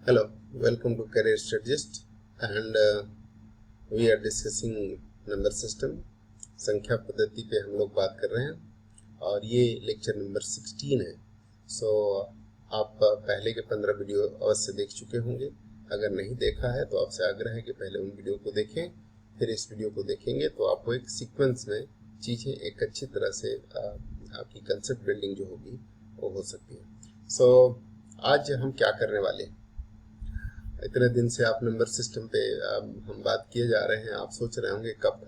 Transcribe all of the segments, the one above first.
Hello, welcome to Career Strategist and we are discussing number system. संख्या पद्धति पे हम लोग बात कर रहे हैं और ये लेक्चर नंबर 16 है। सो आप पहले के 15 वीडियो अवश्य देख चुके होंगे। अगर नहीं देखा है तो आपसे आग्रह है कि पहले उन वीडियो को देखें, फिर इस वीडियो को देखेंगे तो आपको एक सीक्वेंस में चीज़ें एक अच्छी तरह से आपकी कंसेप्ट बिल्डिंग जो होगी वो हो सकती है। सो आज हम क्या करने वाले हैं, इतने दिन से आप नंबर सिस्टम पे हम बात किए जा रहे हैं। आप सोच रहे होंगे कब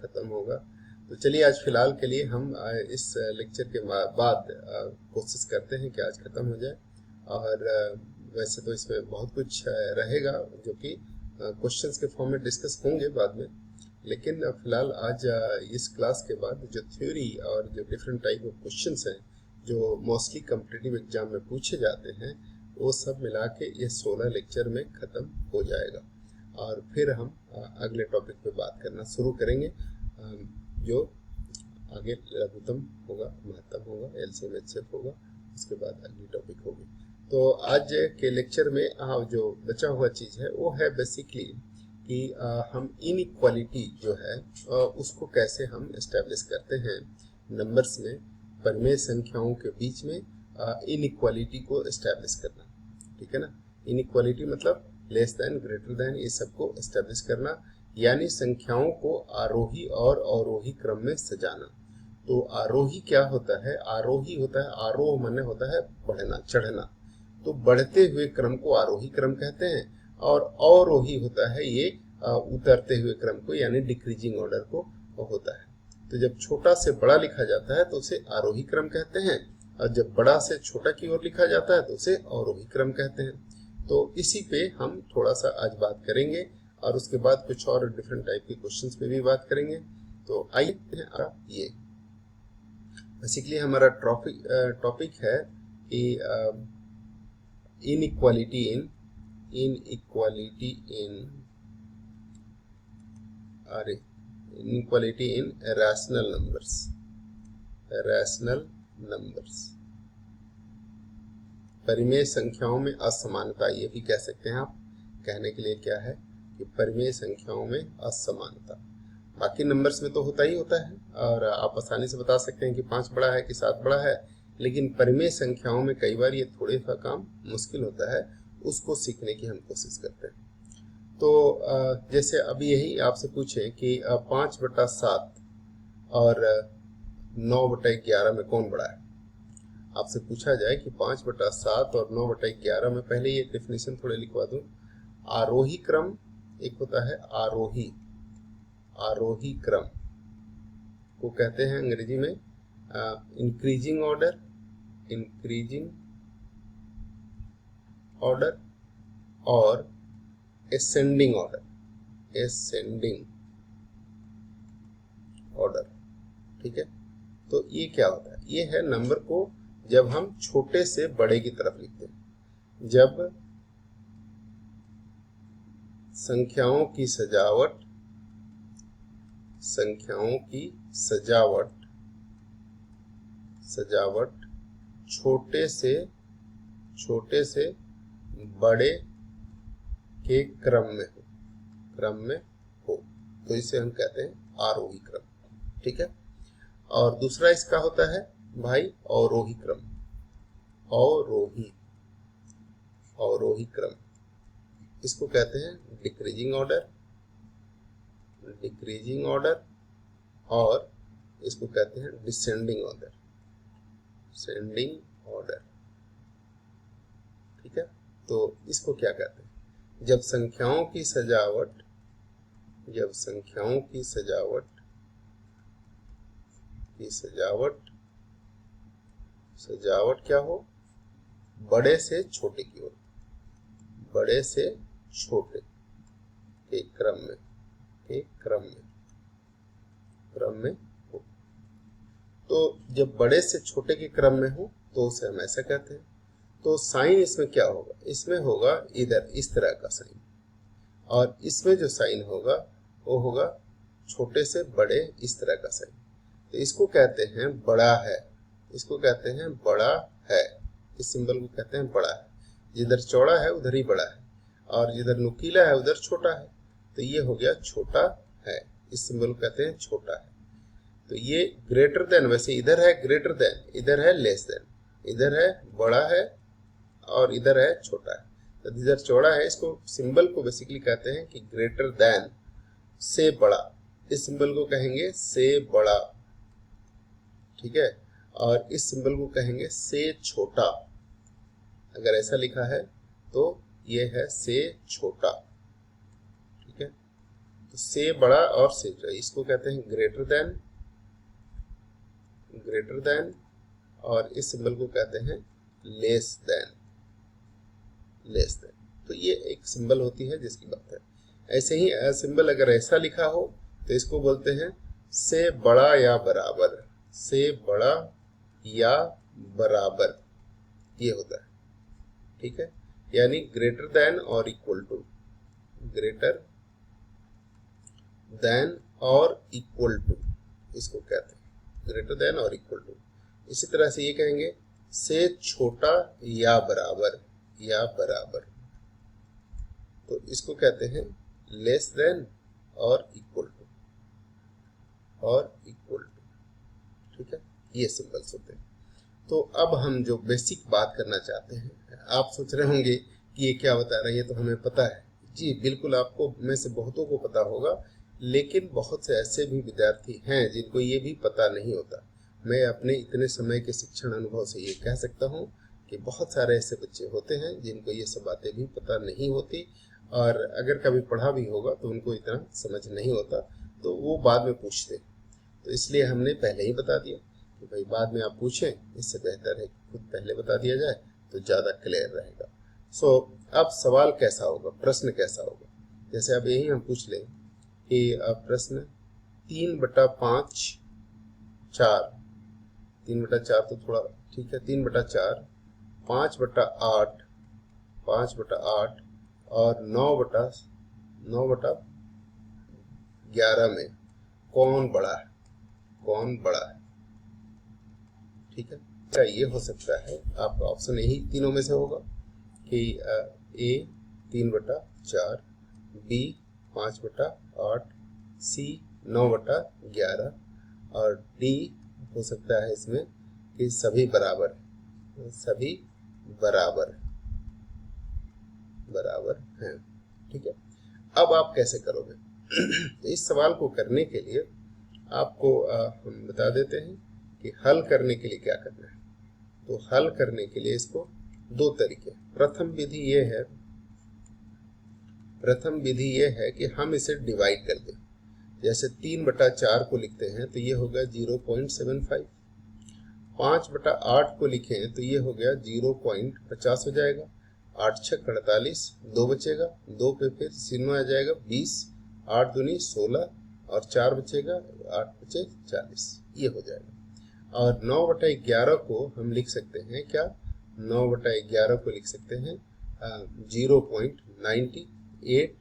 खत्म होगा। तो चलिए आज फिलहाल के लिए हम इस लेक्चर के बाद कोशिश करते हैं कि आज खत्म हो जाए। और वैसे तो इसमें बहुत कुछ रहेगा जो कि क्वेश्चंस के फॉर्म में डिस्कस होंगे बाद में, लेकिन फिलहाल आज इस क्लास के बाद जो थ्योरी और जो डिफरेंट टाइप ऑफ क्वेश्चंस हैं जो मोस्टली कॉम्पिटिटिव एग्जाम में पूछे जाते हैं वो सब मिला के ये 16 लेक्चर में ख़त्म हो जाएगा। और फिर हम अगले टॉपिक पे बात करना शुरू करेंगे जो आगे लघुत्तम होगा, महत्तम होगा, एलसीएम एचसीएफ होगा, उसके बाद अगली टॉपिक होगी। तो आज के लेक्चर में जो बचा हुआ चीज़ है वो है बेसिकली कि हम इनइक्वालिटी जो है उसको कैसे हम इस्टेब्लिश करते हैं नंबर्स में, परिमेय संख्याओं के बीच में इनइक्वालिटी को इस्टेब्लिश करना। ठीक है ना। इनइक्वालिटी मतलब लेस देन, ग्रेटर देन, ये सबको इस्टेब्लिश करना, यानी संख्याओं को आरोही और अवरोही क्रम में सजाना। तो आरोही क्या होता है? आरोही होता है, आरोह माने होता है बढ़ना, चढ़ना। तो बढ़ते हुए क्रम को आरोही क्रम कहते हैं और अवरोही होता है ये उतरते हुए क्रम को, यानी डिक्रीजिंग ऑर्डर को होता है। तो जब छोटा से बड़ा लिखा जाता है तो उसे आरोही क्रम कहते हैं और जब बड़ा से छोटा की ओर लिखा जाता है तो उसे अवरोही क्रम कहते हैं। तो इसी पे हम थोड़ा सा आज बात करेंगे और उसके बाद कुछ और डिफरेंट टाइप के क्वेश्चंस पे भी बात करेंगे। तो आइए ये बेसिकली हमारा टॉपिक है कि इनइक्वालिटी इन रैशनल नंबर्स, परिमेय संख्याओं में असमानता, ये भी कह सकते हैं आप। कहने के लिए क्या है कि परिमेय संख्याओं में असमानता। बाकी नंबर्स में तो होता ही होता है और आप आसानी से बता सकते हैं कि 5 बड़ा है कि 7 बड़ा है, लेकिन परिमेय संख्याओं में कई बार ये थोड़े सा काम मुश्किल होता है, उसको सीखने की हम कोशिश करते हैं। तो जैसे अभी यही आपसे पूछे कि 5/7 और 9/11 में कौन बड़ा है। आपसे पूछा जाए कि 5/7 और 9/11 में, पहले ये डेफिनेशन थोड़े लिखवा दूं। आरोही क्रम एक होता है, आरोही क्रम को कहते हैं अंग्रेजी में इंक्रीजिंग ऑर्डर और एसेंडिंग ऑर्डर। ठीक है। तो ये क्या होता है? ये है नंबर को जब हम छोटे से बड़े की तरफ लिखते हैं, जब संख्याओं की सजावट छोटे से बड़े के क्रम में हो तो इसे हम कहते हैं आरोही क्रम। ठीक है। और दूसरा इसका होता है भाई अवरोही क्रम, अवरोही क्रम, इसको कहते हैं डिक्रीजिंग ऑर्डर और इसको कहते हैं डिसेंडिंग ऑर्डर। ठीक है। तो इसको क्या कहते हैं? जब संख्याओं की सजावट क्या हो? बड़े से छोटे की ओर, बड़े से छोटे के क्रम में हो। तो जब बड़े से छोटे के क्रम में हो तो उसे हम ऐसा कहते हैं। तो साइन इसमें क्या होगा? इसमें होगा इधर इस तरह का साइन, और इसमें जो साइन होगा वो होगा छोटे से बड़े इस तरह का साइन। तो इसको कहते हैं बड़ा है, इस सिंबल को कहते हैं बड़ा है। जिधर चौड़ा है उधर ही बड़ा है, और जिधर नुकीला है उधर छोटा है। तो ये हो गया छोटा है, इस सिंबल को कहते हैं छोटा है। तो ये ग्रेटर देन, वैसे इधर है ग्रेटर देन, इधर है लेस देन, इधर है बड़ा है और इधर है छोटा है। तो जिधर चौड़ा है इसको सिंबल को बेसिकली कहते हैं कि ग्रेटर देन, से बड़ा, इस सिंबल को कहेंगे से बड़ा, ठीक है। और इस सिंबल को कहेंगे से छोटा। अगर ऐसा लिखा है तो ये है से छोटा, ठीक है। तो से बड़ा और से छोटा, इसको कहते हैं ग्रेटर देन, ग्रेटर देन, और इस सिंबल को कहते हैं लेस देन, लेस देन। तो ये एक सिंबल होती है जिसकी बात है। ऐसे ही सिंबल अगर ऐसा लिखा हो तो इसको बोलते हैं से बड़ा या बराबर, से बड़ा या बराबर, ये होता है, ठीक है। यानी ग्रेटर देन और इक्वल टू, ग्रेटर देन और इक्वल टू, इसको कहते हैं ग्रेटर देन और इक्वल टू। इसी तरह से ये कहेंगे से छोटा या बराबर, या बराबर, तो इसको कहते हैं लेस देन और इक्वल टू, और इक्वल टू, ठीक है। ये सिंबल्स होते हैं। तो अब हम जो बेसिक बात करना चाहते हैं, आप सोच रहे होंगे कि ये क्या बता रहे हैं, ये तो हमें पता है। जी बिल्कुल, आपको में से बहुतों को पता होगा, लेकिन बहुत से ऐसे भी विद्यार्थी हैं जिनको ये भी पता नहीं होता। मैं अपने इतने समय के शिक्षण अनुभव से ये कह सकता हूँ कि बहुत सारे ऐसे बच्चे होते हैं जिनको ये सब बातें भी पता नहीं होती, और अगर कभी पढ़ा भी होगा तो उनको इतना समझ नहीं होता, तो वो बाद में पूछते। तो इसलिए हमने पहले ही बता दिया कि भाई बाद में आप पूछें, इससे बेहतर है खुद पहले बता दिया जाए तो ज़्यादा क्लियर रहेगा। सो अब सवाल कैसा होगा, प्रश्न कैसा होगा, जैसे अब यही हम पूछ लें कि प्रश्न 3/5 4, 3/4 तो थोड़ा ठीक है, 3/4, 5/8, 5/8 और 9/11 में कौन बड़ा है, कौन बड़ा है, ठीक है। क्या ये हो सकता है, आपका ऑप्शन यही तीनों में से होगा कि ए 3/4, बी 5/8, सी 9/11 और डी हो सकता है इसमें कि सभी बराबर, सभी बराबर, बराबर हैं, ठीक है। अब आप कैसे करोगे? इस सवाल को करने के लिए आपको हम बता देते हैं कि हल करने के लिए क्या करना है। तो हल करने के लिए इसको दो तरीके, प्रथम विधि ये है कि हम इसे डिवाइड कर दें। जैसे 3/4 को लिखते हैं तो ये होगा 0.75, 5/8 को लिखें तो ये हो गया 0.50 हो जाएगा, 8 6 48, 2 बचेगा, 2 पे फिर 0 आ जाएगा 20, 8 दूनी 16 और 4 बचेगा, 8 बचे 40, ये हो जाएगा। और 9/11 को हम लिख सकते हैं क्या, 9/11 को लिख सकते हैं 0.98,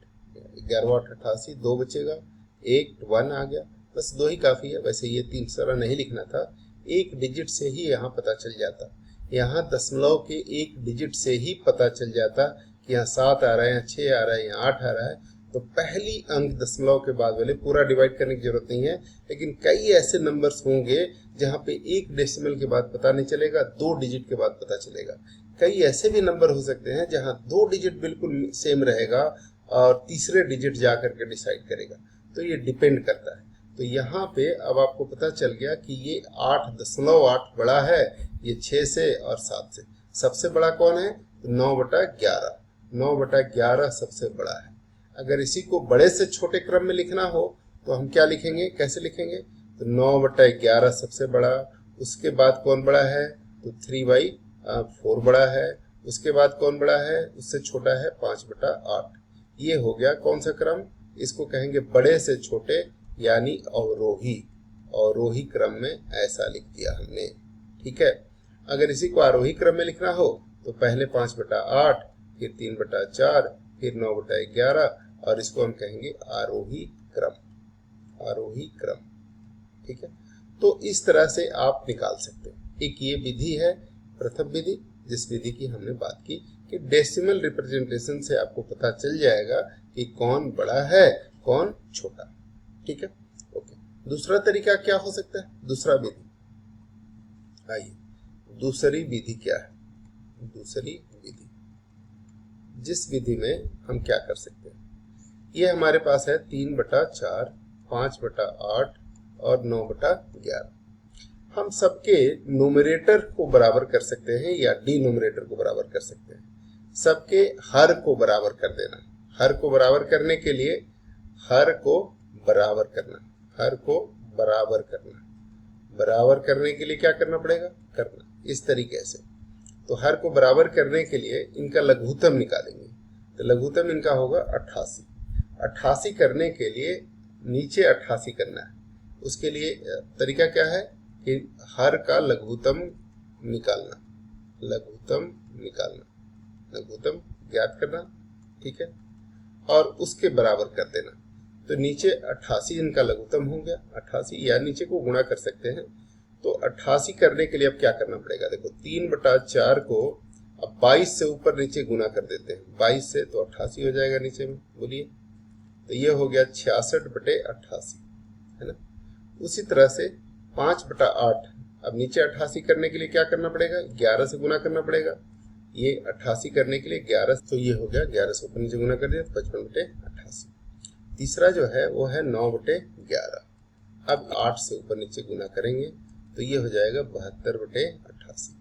11/88, 2 बचेगा, 1 आ गया, बस 2 ही काफ़ी है। वैसे ये 3 सारा नहीं लिखना था, एक डिजिट से ही यहाँ पता चल जाता, यहाँ दशमलव के एक डिजिट से ही पता चल जाता कि यहाँ 7 आ रहा है, यहाँ 6 आ रहा है, यहाँ 8 आ रहा है। तो पहली अंक दशमलव के बाद वाले पूरा डिवाइड करने की जरूरत नहीं है, लेकिन कई ऐसे नंबर्स होंगे जहाँ पे एक डेसिमल के बाद पता नहीं चलेगा, 2 डिजिट के बाद पता चलेगा। कई ऐसे भी नंबर हो सकते हैं जहाँ 2 डिजिट बिल्कुल सेम रहेगा और तीसरे डिजिट जा करके डिसाइड करेगा। तो ये डिपेंड करता है। तो यहाँ पे अब आपको पता चल गया कि ये 8.8 बड़ा है, ये 6 से और 7 से। सबसे बड़ा कौन है? तो 9/11, 9/11 सबसे बड़ा है। अगर इसी को बड़े से छोटे क्रम में लिखना हो तो हम क्या लिखेंगे, कैसे लिखेंगे? तो 9/11 सबसे बड़ा, उसके बाद कौन बड़ा है? तो 3/4 बड़ा है, उसके बाद कौन बड़ा है? उससे छोटा है 5/8। ये हो गया कौन सा क्रम? इसको कहेंगे बड़े से छोटे यानी अवरोही, अवरोही क्रम में ऐसा लिख दिया हमने, ठीक है। अगर इसी को आरोही क्रम में लिखना हो तो पहले 5/8, फिर 3/4, फिर 9/11 और इसको हम कहेंगे आरोही क्रम, आरोही क्रम, ठीक है। तो इस तरह से आप निकाल सकते हैं। एक ये विधि है प्रथम विधि, जिस विधि की हमने बात की कि डेसिमल रिप्रेजेंटेशन से आपको पता चल जाएगा कि कौन बड़ा है कौन छोटा। ठीक है, ओके। दूसरा तरीका क्या हो सकता है, दूसरा विधि, आइए दूसरी विधि क्या है। दूसरी विधि, जिस विधि में हम क्या कर सकते हैं, ये हमारे पास है 3/4, 5/8 और 9/11। हम सबके न्यूमरेटर को बराबर कर सकते हैं या डिनोमिनेटर को बराबर कर सकते हैं। सबके हर को बराबर कर देना। हर को बराबर करने के लिए हर को बराबर करना, हर को बराबर करना, बराबर करने के लिए क्या करना पड़ेगा, करना इस तरीके से। तो हर को बराबर करने के लिए इनका लघुत्तम निकालेंगे, तो लघुत्तम इनका होगा 88। 88 करने के लिए नीचे 88 करना है। उसके लिए तरीका क्या है कि हर का लघुत्तम निकालना, लघुत्तम निकालना, लघुत्तम ज्ञात करना, ठीक है, और उसके बराबर कर देना। तो नीचे 88 इनका लघुत्तम हो गया, 88 या नीचे को गुणा कर सकते हैं। तो 88 करने के लिए अब क्या करना पड़ेगा, देखो 3/4 को अब 22 से ऊपर नीचे गुना कर देते हैं, 22 से तो 88 हो जाएगा नीचे में, बोलिए। तो ये हो गया 66/88, है ना। उसी तरह से 5/8, अब नीचे 88 करने के लिए क्या करना पड़ेगा, 11 से गुना करना पड़ेगा। ये 88 करने के लिए 11, तो ये हो गया 11 से ऊपर नीचे गुना कर दिया, 55/88। तीसरा जो है वो है 9/11। अब 8 से ऊपर नीचे गुना करेंगे तो ये हो जाएगा 72/88।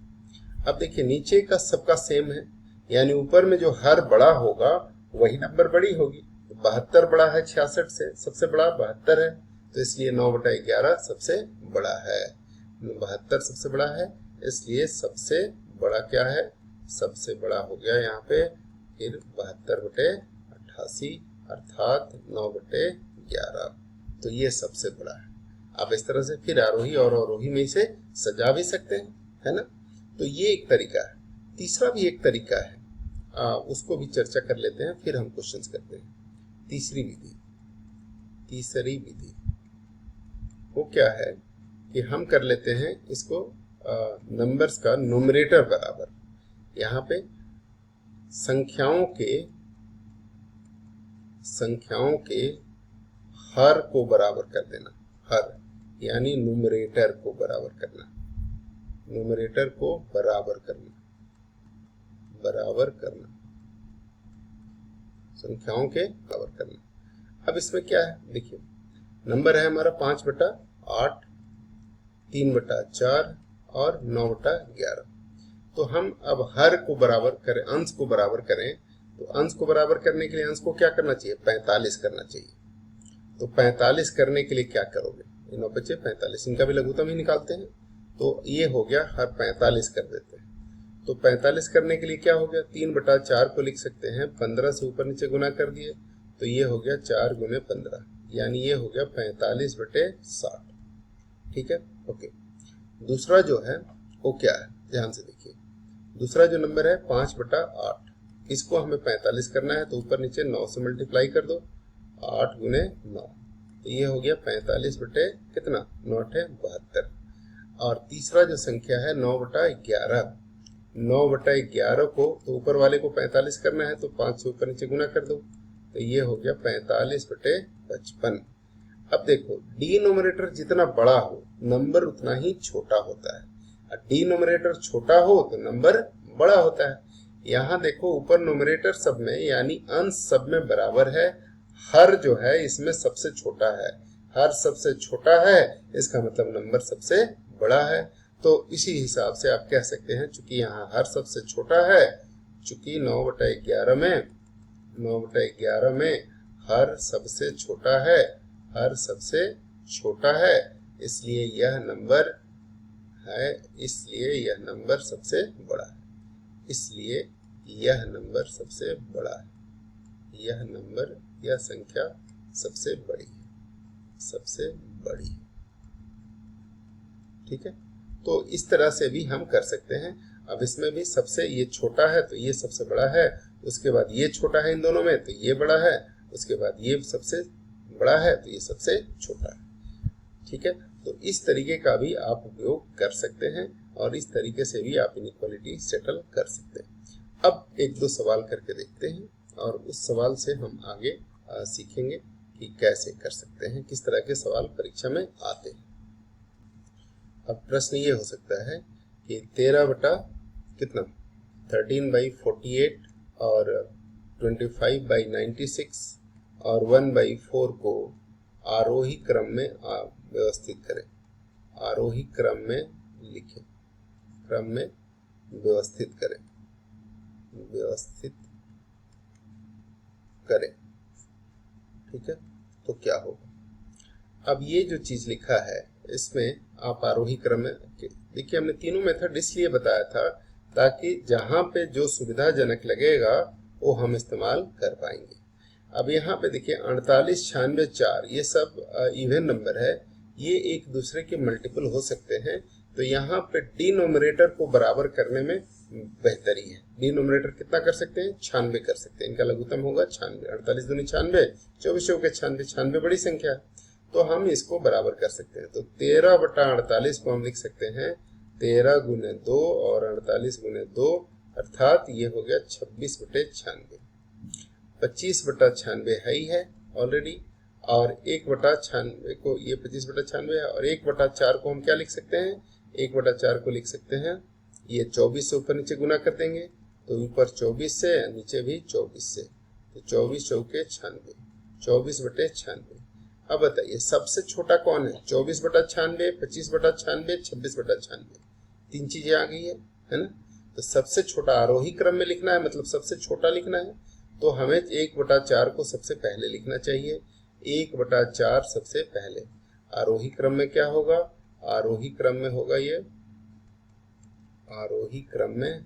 अब देखिए नीचे का सबका सेम है, यानी ऊपर में जो हर बड़ा होगा वही नंबर बड़ी होगी। 72 बड़ा है 66 से, सबसे बड़ा 72 है, तो इसलिए 9/11 सबसे बड़ा है। 72 सबसे बड़ा है, इसलिए सबसे बड़ा क्या है, सबसे बड़ा हो गया यहाँ पे फिर 72/88 अर्थात 9/11, तो ये सबसे बड़ा है। आप इस तरह से फिर आरोही और अवरोही में इसे सजा भी सकते हैं, है ना। तो ये एक तरीका है। तीसरा भी एक तरीका है, उसको भी चर्चा कर लेते हैं, फिर हम क्वेश्चंस करते हैं। तीसरी विधि, तीसरी विधि वो क्या है कि हम कर लेते हैं इसको नंबर्स का न्यूमरेटर बराबर। यहाँ पे संख्याओं के हर को बराबर कर देना, हर यानी न्यूमरेटर को बराबर करना, न्यूमरेटर को बराबर करना, बराबर करना, संख्याओं के बराबर करना। अब इसमें क्या है, देखिए नंबर है हमारा 5/8, 3/4 और 9/11। तो हम अब हर को बराबर करें, अंश को बराबर करें, तो अंश को बराबर करने के लिए अंश को क्या करना चाहिए, 45 करना चाहिए। तो 45 करने के लिए क्या करोगे, 9 बचे 45, इनका भी लघुत्तम ही निकालते हैं। तो ये हो गया हर 45 कर देते हैं। तो 45 करने के लिए क्या हो गया, 3/4 को लिख सकते हैं, 15 से ऊपर नीचे गुना कर दिए, तो ये हो गया 4 × 15, यानी ये हो गया 45/60। ठीक है, ओके। दूसरा जो है वो क्या है, ध्यान से देखिए। दूसरा जो नंबर है 5/8, इसको हमें 45 करना है, तो ऊपर नीचे 9 से मल्टीप्लाई कर दो, 8 × 9, तो ये हो गया 45 बटे कितना, 9 × 72। और तीसरा जो संख्या है 9/11, 9/11 को तो ऊपर वाले को 45 करना है, तो 5 से ऊपर नीचे गुना कर दो, तो ये हो गया 45/55। अब देखो डिनोमिनेटर जितना बड़ा हो नंबर उतना ही छोटा होता है, और डिनोमिनेटर छोटा हो तो नंबर बड़ा होता है। यहाँ देखो ऊपर नोमिनेटर सब में यानी अंश सब में बराबर है, हर जो है इसमें सबसे छोटा है, हर सबसे छोटा है, इसका मतलब नंबर सबसे बड़ा है। तो इसी हिसाब से आप कह सकते हैं, चूंकि यहाँ हर सबसे छोटा है, चूंकि 9/11 में हर सबसे छोटा है, हर सबसे छोटा है, इसलिए यह नंबर है, इसलिए यह नंबर सबसे बड़ा है, इसलिए यह नंबर सबसे बड़ा है, यह नंबर, यह संख्या सबसे बड़ी है, सबसे बड़ी है। ठीक है, तो इस तरह से भी हम कर सकते हैं। अब इसमें भी सबसे ये छोटा है तो ये सबसे बड़ा है, उसके बाद ये छोटा है इन दोनों में तो ये बड़ा है, उसके बाद ये सबसे बड़ा है तो ये सबसे छोटा है। ठीक है, तो इस तरीके का भी आप उपयोग कर सकते हैं और इस तरीके से भी आप इनइक्वालिटी सेटल कर सकते हैं। अब एक दो सवाल करके देखते हैं और उस सवाल से हम आगे सीखेंगे कि कैसे कर सकते हैं, किस तरह के सवाल परीक्षा में आते हैं। अब प्रश्न ये हो सकता है कि 13 बटा कितना 13/48 और 25/96 और 1/4 को आरोही क्रम में व्यवस्थित करें। आरोही क्रम में लिखें, क्रम में व्यवस्थित करें, व्यवस्थित करें। ठीक है, तो क्या होगा। अब ये जो चीज लिखा है इसमें आप आरोही क्रम में देखिए, हमने तीनों मेथड इसलिए बताया था ताकि जहां पे जो सुविधाजनक लगेगा वो हम इस्तेमाल कर पाएंगे। अब यहाँ पे देखिए 48, 96, 4 ये सब इवन नंबर है, ये एक दूसरे के मल्टीपल हो सकते हैं। तो यहाँ पे डिनोमिनेटर को बराबर करने में बेहतरी है। डिनोमिनेटर कितना कर सकते हैं 96 कर सकते हैं, इनका लघुत्तम होगा 96। 48 दूनी 96, 24 के 96, 96 बड़ी संख्या है तो हम इसको बराबर कर सकते हैं। तो 13 बटा 48 को हम लिख सकते हैं 13 गुने 2 और 48 गुने 2 अर्थात ये हो गया 26 बटे 96। 25 बटा 96 है ही है ऑलरेडी, और 1 बटा 96 को ये 25 बटा 96 है, और 1 बटा 4 को हम क्या लिख सकते हैं 1 बटा 4 को लिख सकते हैं ये 24 से ऊपर नीचे गुना कर देंगे तो ऊपर 24 से नीचे भी 24 से, तो 24 चौके 96, 24 बटे 96। अब बताइए सबसे छोटा कौन है 24 बटा 96, 25 बटा 96, 26 बटा 96, तीन चीजें आ गई है ना। तो सबसे छोटा आरोही क्रम में लिखना है, मतलब सबसे छोटा लिखना है, तो हमें 1 बटा 4 को सबसे पहले लिखना चाहिए। 1 बटा 4 सबसे पहले। आरोही क्रम में क्या होगा, आरोही क्रम में होगा ये, आरोही क्रम में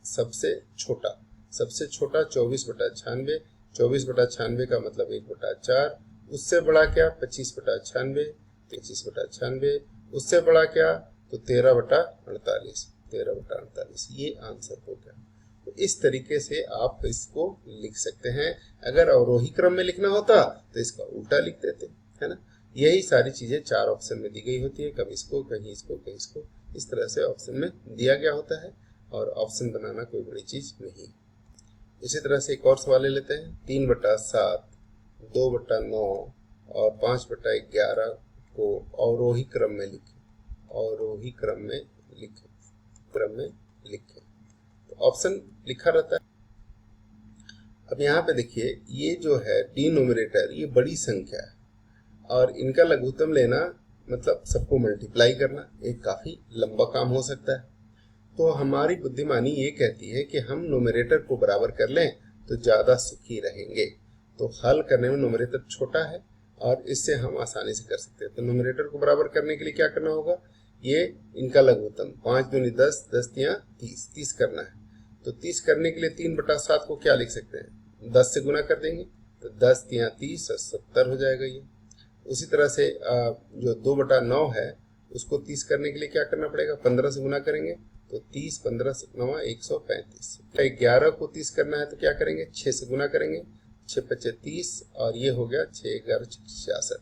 सबसे छोटा 24 बटा 96, 24 बटा 96 का मतलब 1 बटा 4, उससे बड़ा क्या 25 बटा 96, 25 बटा 96, उससे बड़ा क्या तो 13 बटा 48, 13 बटा 48, ये आंसर हो गया। तो इस तरीके से आप इसको लिख सकते हैं। अगर अवरोही क्रम में लिखना होता तो इसका उल्टा लिख देते, है ना। यही सारी चीजें 4 ऑप्शन में दी गई होती है, कभी इसको कहीं इसको कहीं इसको, इस तरह से ऑप्शन में दिया गया होता है और ऑप्शन बनाना कोई बड़ी चीज नहीं। इसी तरह से एक और सवाल ले लेते हैं। 3 बटा 7, 2 बटा 9 और 5 बटा 11 को अवरोही क्रम में लिखें, अवरोही क्रम में लिखें, क्रम में लिखें। तो ऑप्शन लिखा रहता है। अब यहाँ पे देखिए ये जो है डिनोमिनेटर ये बड़ी संख्या है और इनका लघुत्तम लेना मतलब सबको मल्टीप्लाई करना एक काफी लंबा काम हो सकता है। तो हमारी बुद्धिमानी ये कहती है कि हम नोमिनेटर को बराबर कर लें तो ज्यादा सुखी रहेंगे। तो हल करने में नोमिनेटर छोटा है और इससे हम आसानी से कर सकते हैं। तो नोमिनेटर को बराबर करने के लिए क्या करना होगा, ये इनका लघुत्तम 5 दूनी 10, 10 तियां 30, 30 करना है। तो 30 करने के लिए 3 बटा 7 को क्या लिख सकते हैं 10 से गुना कर देंगे तो 10 तियां 30 और 70 हो जाएगा ये। उसी तरह से जो 2 बटा 9 है उसको 30 करने के लिए क्या करना पड़ेगा 15 से गुना करेंगे तो 30, 15 से 9 135। 11 को 30 करना है तो क्या करेंगे 6 से गुना करेंगे, 6 पचे 30 और ये हो गया 6 11 66।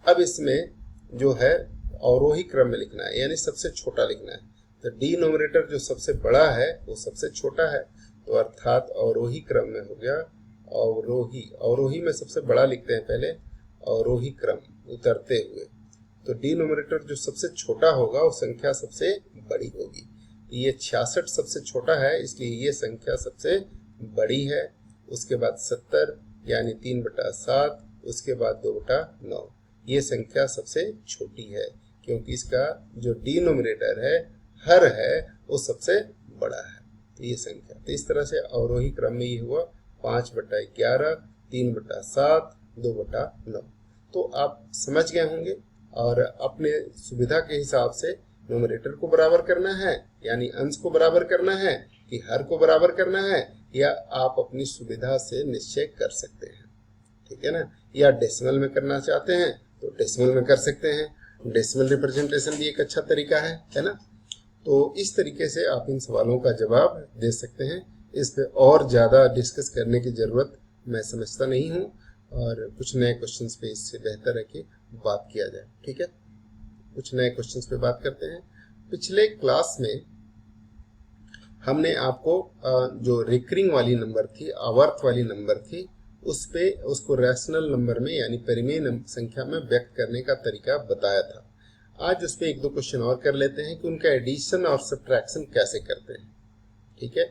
अब इसमें जो है अवरोही क्रम में लिखना है, यानी सबसे छोटा लिखना है। तो डिनोमिनेटर जो सबसे बड़ा है वो सबसे छोटा है, तो अर्थात अवरोही क्रम में हो गया अवरोही। अवरोही में सबसे बड़ा लिखते हैं पहले, अवरोही क्रम उतरते हुए। तो डिनोमिनेटर जो सबसे छोटा होगा वो संख्या सबसे बड़ी होगी। ये 66 सबसे छोटा है इसलिए ये संख्या सबसे बड़ी है। उसके बाद 70 यानी 3 बटा 7, उसके बाद 2 बटा 9 ये संख्या सबसे छोटी है क्योंकि इसका जो डिनोमिनेटर है हर है वो सबसे बड़ा है। तो ये संख्या, तो इस तरह से अवरोही क्रम में ये हुआ 5 बटा 11, 3 बटा 7, 2 बटा 9। तो आप समझ गए होंगे और अपने सुविधा के हिसाब से नोमिनेटर को बराबर करना है यानी अंश को बराबर करना है कि हर को बराबर करना है, या आप अपनी सुविधा से निश्चय कर सकते हैं, ठीक है ना। या डेसिमल में करना चाहते हैं तो डेसिमल में कर सकते हैं। डेसिमल रिप्रेजेंटेशन भी एक अच्छा तरीका है ना। तो इस तरीके से आप इन सवालों का जवाब दे सकते हैं। इस पे और ज़्यादा डिस्कस करने की ज़रूरत मैं समझता नहीं हूँ और कुछ नए क्वेश्चंस पे इससे बेहतर है कि बात किया जाए, ठीक है। कुछ नए क्वेश्चंस पे बात करते हैं। पिछले क्लास में हमने आपको जो रिकरिंग वाली नंबर थी, आवर्त वाली नंबर थी, उस पे उसको रैशनल नंबर में यानी परिमेय संख्या में व्यक्त करने का तरीका बताया था। आज उस पे एक दो क्वेश्चन और कर लेते हैं कि उनका एडिशन और सब्ट्रैक्शन कैसे करते हैं। ठीक है,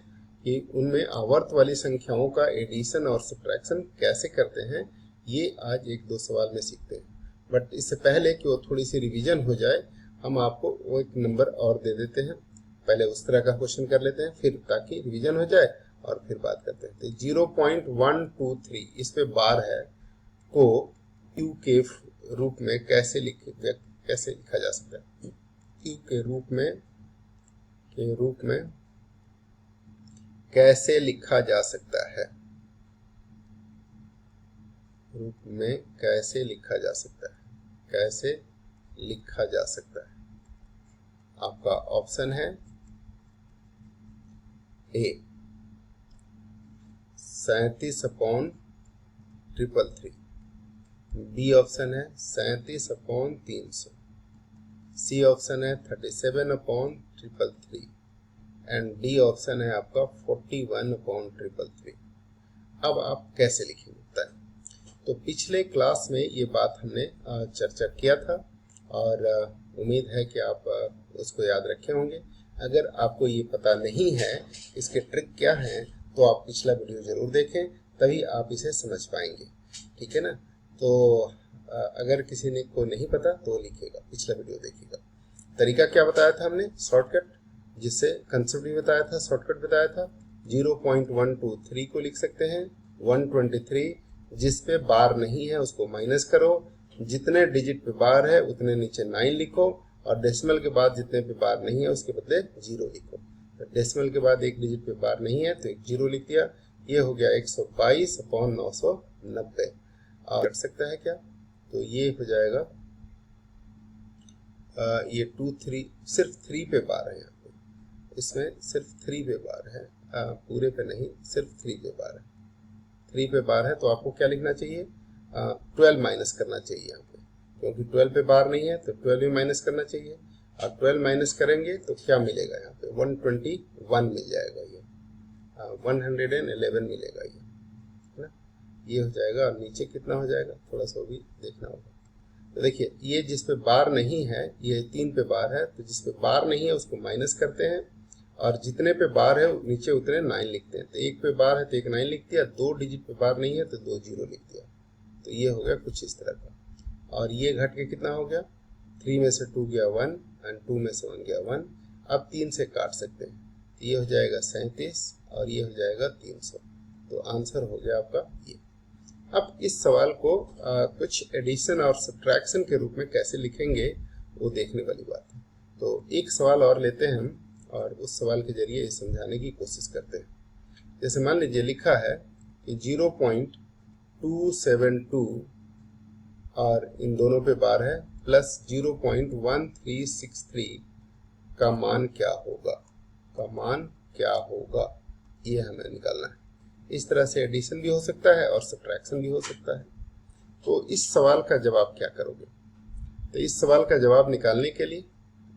कि उनमें आवर्त वाली संख्याओं का एडिशन और सब्ट्रैक्शन कैसे करते हैं, ये आज एक दो सवाल में सीखते हैं। बट इससे पहले कि वो थोड़ी सी रिवीजन हो जाए, हम आपको वो एक नंबर और दे देते हैं। पहले उस तरह का क्वेश्चन कर लेते हैं, फिर ताकि रिवीजन हो जाए और फिर बात करते हैं। तो 0.123 इस पे बार है को क्यू के रूप में कैसे लिखा जा सकता है। क्यू के रूप में कैसे लिखा जा सकता है, रूप में कैसे लिखा जा सकता है, कैसे लिखा जा सकता है। आपका ऑप्शन है ए 37/333, बी ऑप्शन है 37/300, सी ऑप्शन है 37/333 एंड डी ऑप्शन है आपका 41/333। अब आप कैसे लिखेंगे बताएं। तो पिछले क्लास में ये बात हमने चर्चा किया था और उम्मीद है कि आप उसको याद रखे होंगे। अगर आपको ये पता नहीं है इसके ट्रिक क्या हैं, तो आप पिछला वीडियो जरूर देखें, तभी आप इसे समझ पाएंगे। ठीक है ना। तो अगर किसी ने को नहीं पता तो लिखेगा, पिछला वीडियो देखिएगा। तरीका क्या बताया था हमने, शॉर्टकट, जिससे कंसेप्ट भी बताया था, शॉर्टकट बताया था। 0.123 को लिख सकते हैं 123, जिस पे बार नहीं है उसको माइनस करो, जितने डिजिट पे बार है उतने नीचे 9 लिखो, और डेसिमल के बाद जितने पे बार नहीं है उसके बदले 0 लिखो। तो डेसिमल के बाद एक डिजिट पे बार नहीं है तो एक 0 लिख दिया। ये हो गया 122/990। और कर सकता है क्या, तो ये हो जाएगा ये 2 3 सिर्फ 3 पे बार है, यहाँ पे इसमें सिर्फ 3 पे बार है, पूरे पे नहीं, सिर्फ 3 पे बार है। 3 पे बार है तो आपको क्या लिखना चाहिए, 12 माइनस करना चाहिए यहाँ पे, क्योंकि 12 पे बार नहीं है तो 12 भी माइनस करना चाहिए। और 12 माइनस करेंगे तो क्या मिलेगा, यहाँ पे 121 मिल जाएगा, ये 111 मिलेगा, ये है ना। ये हो जाएगा, और नीचे कितना हो जाएगा थोड़ा सा भी देखना होगा। तो देखिए, ये जिस पे बार नहीं है, ये 3 पे बार है, तो जिस पे बार नहीं है उसको माइनस करते हैं, और जितने पे बार है नीचे उतने 9 लिखते हैं। तो 1 पे बार है तो 1 9 लिख दिया, 2 डिजिट पे बार नहीं है तो 2 0 लिख दिया। तो ये हो गया कुछ इस तरह का। और ये घट के कितना हो गया, 3 में से 2 गया 1 एंड 2 में से 1 गया 1। अब 3 से काट सकते हैं, तो ये हो जाएगा 37 और ये हो जाएगा 300। तो आंसर हो गया आपका ये। अब इस सवाल को कुछ एडिशन और सब्ट्रैक्शन के रूप में कैसे लिखेंगे वो देखने वाली बात है। तो एक सवाल और लेते हैं हम, और उस सवाल के जरिए ये समझाने की कोशिश करते हैं। जैसे मान लीजिए लिखा है कि 0.272 और इन दोनों पे बार है प्लस 0.1363 का मान क्या होगा, ये हमें निकालना है। इस तरह से एडिशन भी हो सकता है और सब्ट्रैक्शन भी हो सकता है। तो इस सवाल का जवाब क्या करोगे, तो इस सवाल का जवाब निकालने के लिए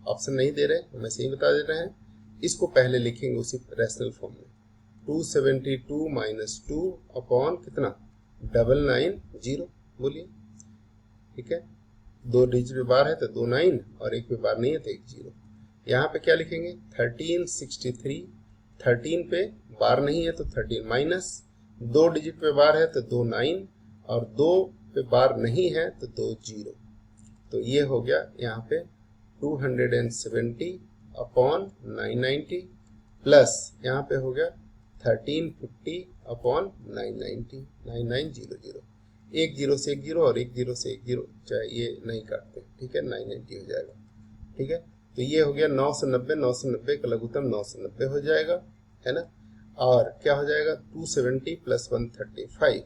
ऑप्शन नहीं दे रहे, हम ऐसे ही बता दे रहे हैं। इसको पहले लिखेंगे उसी रैशनल फॉर्म में, 272 माइनस 2 अपॉन कितना 990, बोलिए। ठीक है, 2 डिजिट पे बार है तो 2 9 और 1 पे बार नहीं है तो 1 0। यहाँ पे क्या लिखेंगे 1363, 13 पे बार नहीं है तो 13 माइनस, 2 डिजिट पे बार है तो 2 9 और 2 पे बार नहीं है तो 2 0। तो ये हो गया यहाँ पे 270 अपॉन 990 प्लस यहाँ पे हो गया 1350 अपॉन 990, 9900। 1 0 से 1 0 और 1 0 से 1 0, चाहे ये नहीं काटते, ठीक है, 990 हो जाएगा। ठीक है, तो ये हो गया 990, 990 का लघुत्तम 990 हो जाएगा, है ना। और क्या हो जाएगा 270 प्लस 135,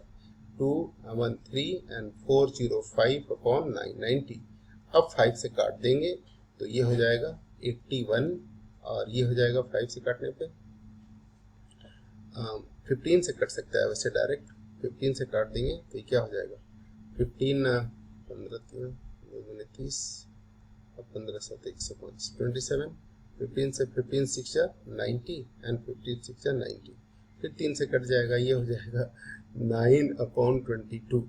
213 एंड 405 अपॉन 990। अब 5 से काट देंगे तो ये हो जाएगा 81, और ये हो जाएगा 5 से काटने पे 15 से कट सकता है वैसे डायरेक्ट, 15 से काट देंगे तो ये क्या हो जाएगा 15 15 30 और 15 7 105, 27, 15 से 15 6 90 एंड 15 6 90, फिर 3 से कट जाएगा, ये हो जाएगा 9/22.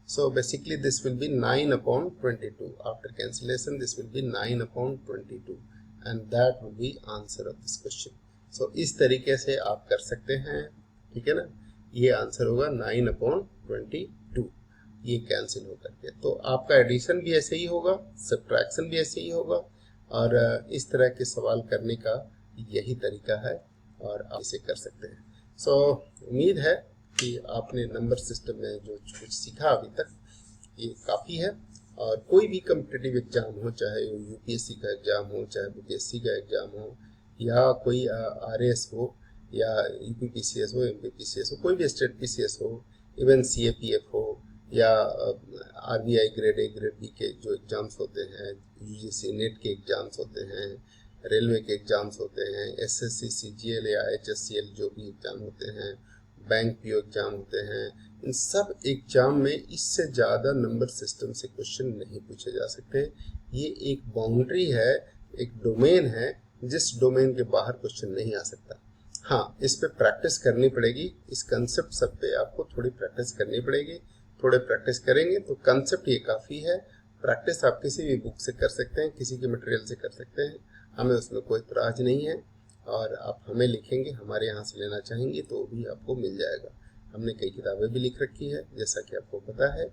So basically this will be 9/22. After cancellation this will be 9/22 and that will be answer of this question. So इस तरीके से आप कर सकते हैं, ठीक है ना। ये आंसर होगा 9/22, ये कैंसिल होकर के। तो आपका एडिशन भी ऐसे ही होगा, सब्ट्रैक्शन भी ऐसे ही होगा, और इस तरह के सवाल करने का यही तरीका है और आप इसे कर सकते हैं। सो उम्मीद है कि आपने नंबर सिस्टम में जो कुछ सीखा अभी तक ये काफ़ी है। और कोई भी कम्पिटिटिव एग्जाम हो, चाहे यूपीएससी का एग्जाम हो, चाहे बीपीएससी का एग्जाम हो, या कोई आरएएस हो, या यूपीपीसीएस हो, एमपीपीसीएस हो, कोई भी स्टेट पीसीएस हो, इवन सीएपीएफ हो, या RBI grade A grade B के जो एग्जाम्स होते हैं, यूजीसी नेट के एग्जाम्स होते हैं, रेलवे के एग्जाम्स होते हैं, एसएससी सीजीएल या एचएससीएल जो भी एग्जाम होते हैं, बैंक पीओ एग्जाम होते हैं, इन सब एग्जाम में इससे ज़्यादा नंबर सिस्टम से क्वेश्चन नहीं पूछे जा सकते। ये एक बाउंड्री है, एक डोमेन है, जिस डोमेन के बाहर क्वेश्चन नहीं आ सकता। हाँ, इस पे प्रैक्टिस करनी पड़ेगी, इस कंसेप्ट सब पे आपको थोड़ी प्रैक्टिस करनी पड़ेगी। थोड़े प्रैक्टिस करेंगे तो कंसेप्ट ये काफ़ी है। प्रैक्टिस आप किसी भी बुक से कर सकते हैं, किसी के मटेरियल से कर सकते हैं, हमें उसमें कोई इतराज नहीं है। और आप हमें लिखेंगे, हमारे यहाँ से लेना चाहेंगे तो भी आपको मिल जाएगा। हमने कई किताबें भी लिख रखी है, जैसा कि आपको पता है।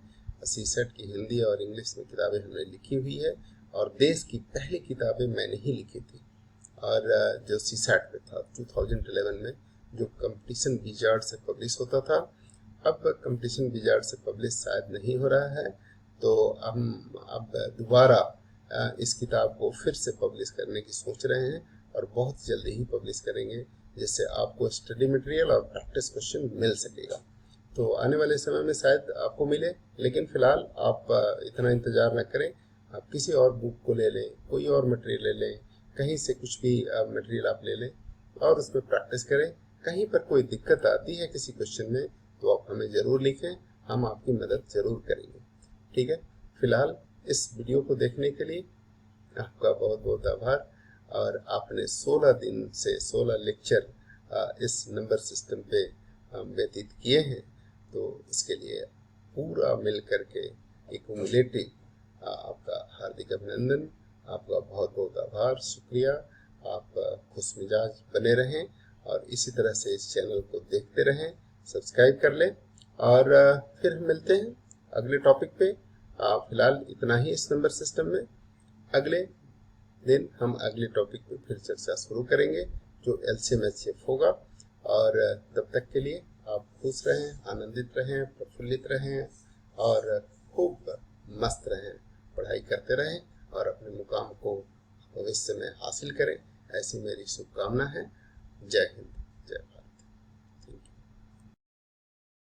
सीसेट की हिंदी और इंग्लिश में किताबें हमने लिखी हुई है, और देश की पहली किताबें मैंने ही लिखी थी। और जो सीसेट पे था 2011 में, जो कंपटीशन विजार्ड से पब्लिश होता था, अब कंपटीशन विजार्ड से पब्लिश शायद नहीं हो रहा है, तो हम अब दोबारा इस किताब को फिर से पब्लिश करने की सोच रहे हैं, और बहुत जल्दी ही पब्लिश करेंगे, जिससे आपको स्टडी मटेरियल और प्रैक्टिस क्वेश्चन मिल सकेगा। तो आने वाले समय में शायद आपको मिले, लेकिन फिलहाल आप इतना इंतज़ार न करें, आप किसी और बुक को ले लें, कोई और मटेरियल ले लें, कहीं से कुछ भी मटेरियल आप ले लें और उस पर प्रैक्टिस करें। कहीं पर कोई दिक्कत आती है किसी क्वेश्चन में तो आप हमें ज़रूर लिखें, हम आपकी मदद ज़रूर करेंगे, ठीक है। फिलहाल इस वीडियो को देखने के लिए आपका बहुत बहुत आभार। और आपने 16 दिन से 16 लेक्चर इस नंबर सिस्टम पे व्यतीत किए हैं, तो इसके लिए पूरा मिल करके एक क्युमुलेटिव आपका हार्दिक अभिनंदन, आपका बहुत बहुत आभार, शुक्रिया। आप खुश मिजाज बने रहें और इसी तरह से इस चैनल को देखते रहें, सब्सक्राइब कर लें, और फिर हम मिलते हैं अगले टॉपिक पे। फिलहाल इतना ही इस नंबर सिस्टम में। अगले दिन हम अगले टॉपिक पे फिर चर्चा शुरू करेंगे, जो एलसीएम एचसीएफ होगा। और तब तक के लिए आप खुश रहें, आनंदित रहें, प्रफुल्लित रहें और खूब मस्त रहें, पढ़ाई करते रहें और अपने मुकाम को भविष्य में हासिल करें, ऐसी मेरी शुभकामना है। जय हिंद, जय भारत।